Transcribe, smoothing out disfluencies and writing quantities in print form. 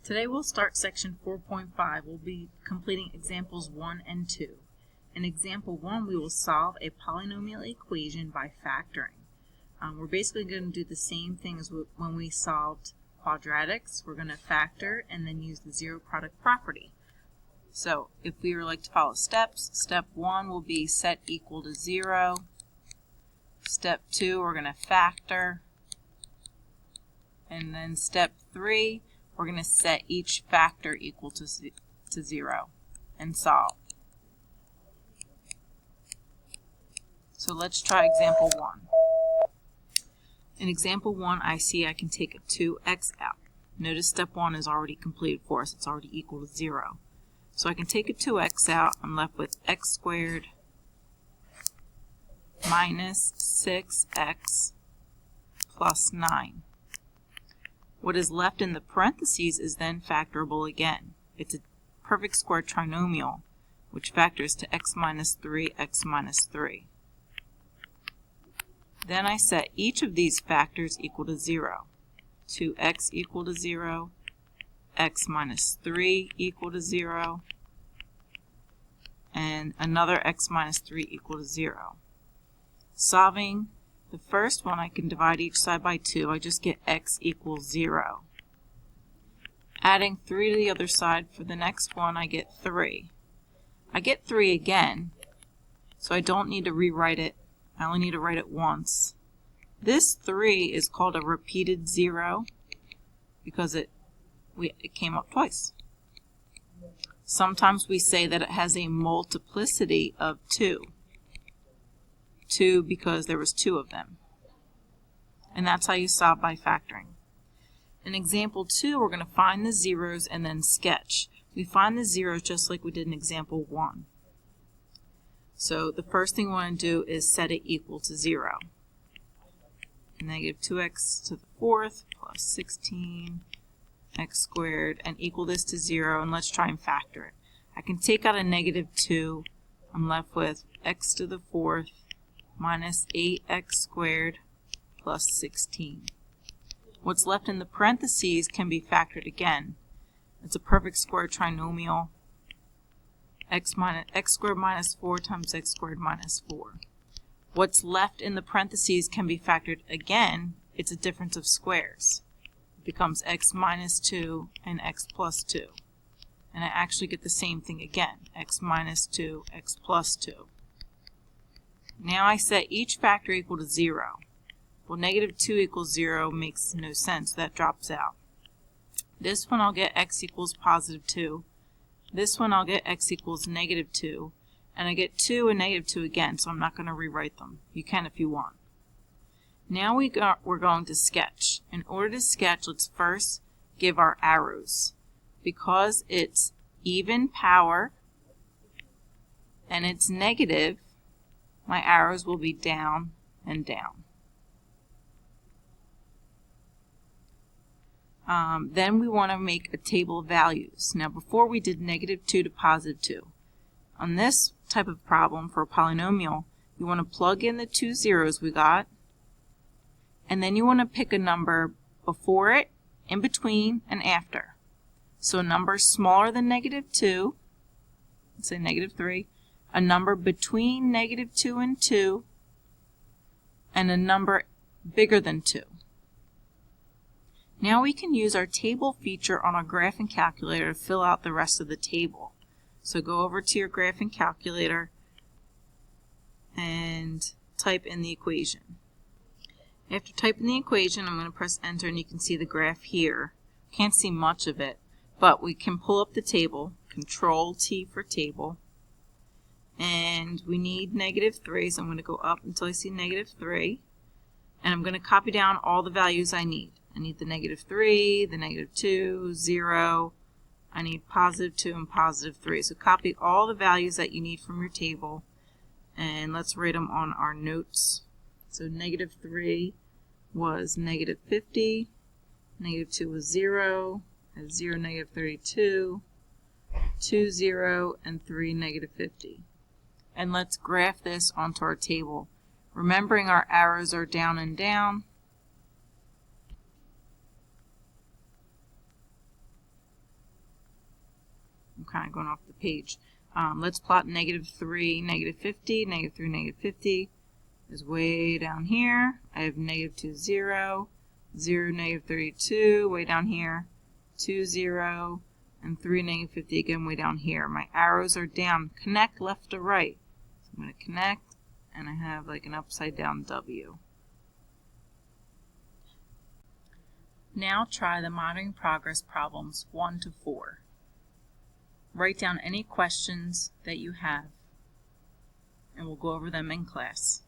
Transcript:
Today we'll start section 4.5. We'll be completing examples 1 and 2. In example 1, we will solve a polynomial equation by factoring. We're basically going to do the same thing as when we solved quadratics. We're going to factor and then use the zero product property. So if we would like to follow steps, step 1 will be set equal to 0. Step 2, we're going to factor. And then step 3, we're going to set each factor equal to 0 and solve. So let's try example 1. In example 1, I see I can take a 2x out. Notice step 1 is already completed for us. It's already equal to 0. So I can take a 2x out. I'm left with x squared minus 6x plus 9. What is left in the parentheses is then factorable again. It's a perfect square trinomial, which factors to x minus 3, x minus 3. Then I set each of these factors equal to 0. 2x equal to 0, x minus 3 equal to 0, and another x minus 3 equal to 0. Solving the first one, I can divide each side by 2. I just get x equals 0. Adding 3 to the other side for the next one, I get 3. I get 3 again, so I don't need to rewrite it. I only need to write it once. This 3 is called a repeated 0 because it came up twice. Sometimes we say that it has a multiplicity of 2. 2 because there was 2 of them. And that's how you solve by factoring. In example 2, we're going to find the zeros and then sketch. We find the zeros just like we did in example 1. So the first thing we want to do is set it equal to 0. Negative 2x to the 4th plus 16 x squared, and equal this to 0, and let's try and factor it. I can take out a negative 2. I'm left with x to the 4th minus 8x squared plus 16. What's left in the parentheses can be factored again. It's a perfect square trinomial. X squared minus 4 times x squared minus 4. What's left in the parentheses can be factored again. It's a difference of squares. It becomes x minus 2 and x plus 2. And I actually get the same thing again, x minus 2, x plus 2. Now I set each factor equal to 0. Well, negative 2 equals 0 makes no sense. That drops out. This one I'll get x equals positive 2. This one I'll get x equals negative 2. And I get 2 and negative 2 again, so I'm not going to rewrite them. You can if you want. Now we're going to sketch. In order to sketch, let's first give our arrows. Because it's even power and it's negative, my arrows will be down and down. Then we want to make a table of values. Now before we did negative 2 to positive 2. On this type of problem for a polynomial, you want to plug in the 2 zeros we got, and then you want to pick a number before it, in between, and after. So a number smaller than negative 2, let's say negative 3, a number between negative 2 and 2, and a number bigger than 2. Now we can use our table feature on our graphing calculator to fill out the rest of the table. So go over to your graphing calculator and type in the equation. After typing the equation, I'm going to press enter and you can see the graph here. Can't see much of it, but we can pull up the table, Control T for table, and we need negative 3, so I'm going to go up until I see negative 3, and I'm going to copy down all the values I need. I need the negative 3, the negative 2, 0, I need positive 2 and positive 3. So copy all the values that you need from your table, and let's write them on our notes. So negative 3 was negative 50, negative 2 was 0, 0, negative 32, 2, 0, and 3, negative 50. And let's graph this onto our table. Remembering our arrows are down and down. kind of going off the page. Let's plot -3, -50, -3, -50 is way down here. I have -2, 0, 0, -32, way down here, 2, 0, and 3, -50 again way down here. My arrows are down. Connect left to right. So I'm going to connect, and I have like an upside down W. Now try the monitoring progress problems 1 to 4. Write down any questions that you have, and we'll go over them in class.